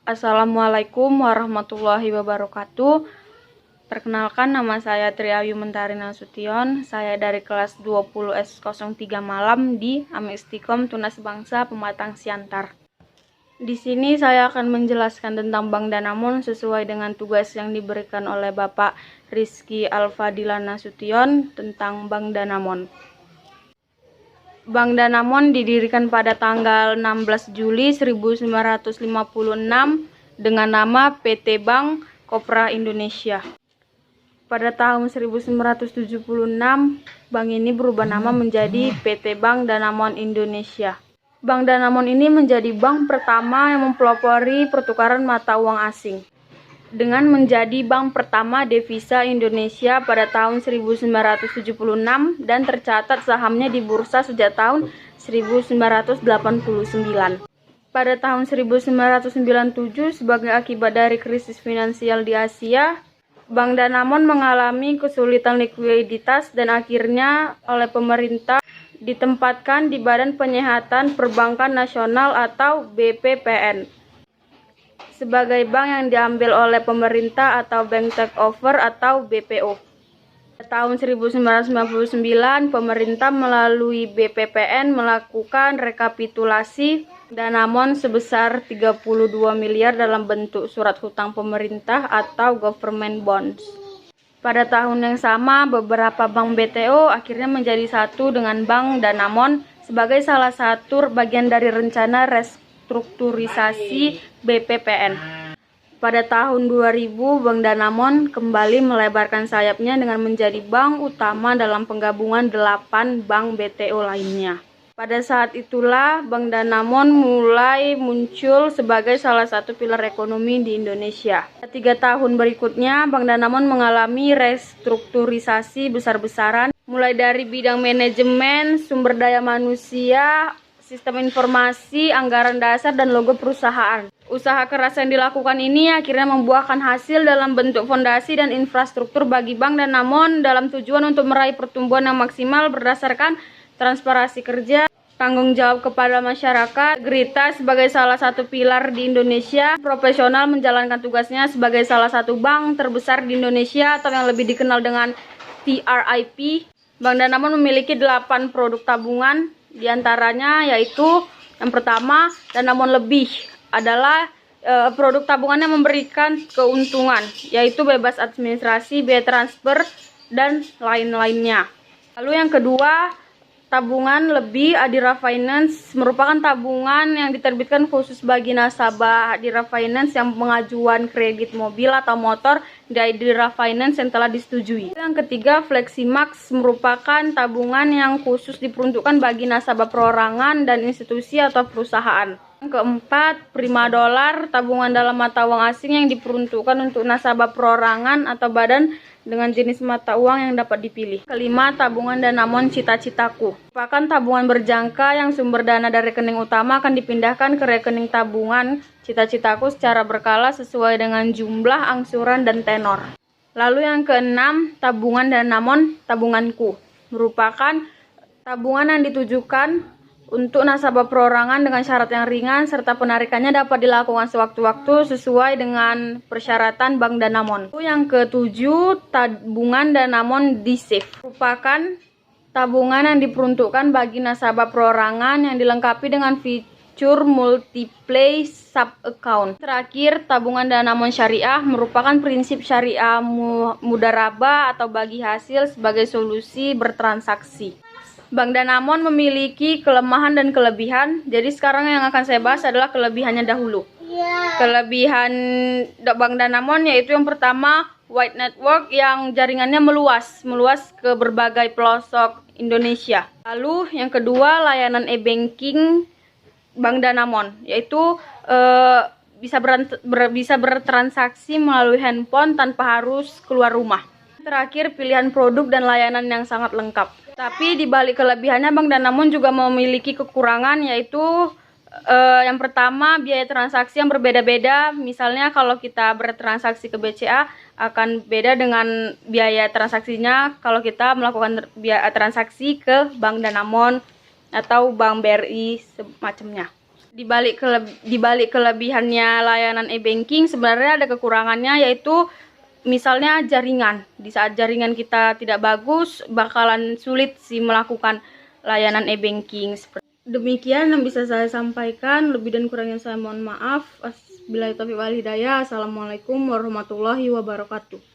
Assalamualaikum warahmatullahi wabarakatuh. Perkenalkan, nama saya Triayu Mentari Nasution. Saya dari kelas 20 S03 Malam di Amistikom Tunas Bangsa Pematang Siantar. Di sini saya akan menjelaskan tentang Bank Danamon sesuai dengan tugas yang diberikan oleh Bapak Rizky Alfadila Nasution tentang Bank Danamon. Bank Danamon didirikan pada tanggal 16 Juli 1956 dengan nama PT Bank Kopra Indonesia. Pada tahun 1976, bank ini berubah nama menjadi PT Bank Danamon Indonesia. Bank Danamon ini menjadi bank pertama yang mempelopori pertukaran mata uang asing, dengan menjadi bank pertama devisa Indonesia pada tahun 1976 dan tercatat sahamnya di bursa sejak tahun 1989. Pada tahun 1997, sebagai akibat dari krisis finansial di Asia, Bank Danamon mengalami kesulitan likuiditas dan akhirnya oleh pemerintah ditempatkan di Badan Penyihatan Perbankan Nasional atau BPPN. Sebagai bank yang diambil oleh pemerintah atau bank takeover atau BPO. Tahun 1999, pemerintah melalui BPPN melakukan rekapitulasi Danamon sebesar 32 miliar dalam bentuk surat hutang pemerintah atau government bonds. Pada tahun yang sama, beberapa bank BTO akhirnya menjadi satu dengan Bank Danamon sebagai salah satu bagian dari rencana restrukturisasi BPPN. Pada tahun 2000, Bank Danamon kembali melebarkan sayapnya dengan menjadi bank utama dalam penggabungan 8 bank BTO lainnya. Pada saat itulah, Bank Danamon mulai muncul sebagai salah satu pilar ekonomi di Indonesia. 3 tahun berikutnya, Bank Danamon mengalami restrukturisasi besar-besaran, mulai dari bidang manajemen, sumber daya manusia, sistem informasi, anggaran dasar, dan logo perusahaan. Usaha keras yang dilakukan ini akhirnya membuahkan hasil dalam bentuk fondasi dan infrastruktur bagi Bank Danamon dalam tujuan untuk meraih pertumbuhan yang maksimal berdasarkan transparansi kerja, tanggung jawab kepada masyarakat, integritas sebagai salah satu pilar di Indonesia, profesional menjalankan tugasnya sebagai salah satu bank terbesar di Indonesia atau yang lebih dikenal dengan TRIP. Bank Danamon memiliki 8 produk tabungan, diantaranya yaitu yang pertama, Danamon Lebih adalah produk tabungan yang memberikan keuntungan, yaitu bebas administrasi, biaya transfer, dan lain-lainnya. Lalu yang kedua, tabungan Lebih Adira Finance merupakan tabungan yang diterbitkan khusus bagi nasabah Adira Finance yang pengajuan kredit mobil atau motor di Adira Finance yang telah disetujui. Yang ketiga, Fleximax merupakan tabungan yang khusus diperuntukkan bagi nasabah perorangan dan institusi atau perusahaan. Yang keempat, Prima Dollar, tabungan dalam mata uang asing yang diperuntukkan untuk nasabah perorangan atau badan dengan jenis mata uang yang dapat dipilih. Kelima, tabungan Danamon Cita-Citaku, merupakan tabungan berjangka yang sumber dana dari rekening utama akan dipindahkan ke rekening tabungan Cita-Citaku secara berkala sesuai dengan jumlah angsuran dan tenor. Lalu yang keenam, tabungan Danamon Tabunganku, merupakan tabungan yang ditujukan untuk nasabah perorangan dengan syarat yang ringan serta penarikannya dapat dilakukan sewaktu-waktu sesuai dengan persyaratan Bank Danamon. Yang ketujuh, tabungan Danamon DSafe, merupakan tabungan yang diperuntukkan bagi nasabah perorangan yang dilengkapi dengan fitur multiplay sub account. Terakhir, tabungan Danamon Syariah merupakan prinsip syariah mudharabah atau bagi hasil sebagai solusi bertransaksi. Bank Danamon memiliki kelemahan dan kelebihan. Jadi sekarang yang akan saya bahas adalah kelebihannya dahulu. Kelebihan Bank Danamon yaitu yang pertama, wide network yang jaringannya meluas ke berbagai pelosok Indonesia. Lalu yang kedua, layanan e-banking Bank Danamon, yaitu bisa bertransaksi melalui handphone tanpa harus keluar rumah. Terakhir, pilihan produk dan layanan yang sangat lengkap. Tapi di balik kelebihannya, Bank Danamon juga memiliki kekurangan, yaitu yang pertama, biaya transaksi yang berbeda-beda. Misalnya kalau kita bertransaksi ke BCA akan beda dengan biaya transaksinya kalau kita melakukan biaya transaksi ke Bank Danamon atau Bank BRI semacamnya. Di balik kelebihannya layanan e-banking sebenarnya ada kekurangannya, yaitu misalnya jaringan. Di saat jaringan kita tidak bagus, bakalan sulit sih melakukan layanan e-banking. Demikian yang bisa saya sampaikan, lebih dan kurangnya saya mohon maaf. Wabillahi taufiq wal hidayah. Assalamualaikum warahmatullahi wabarakatuh.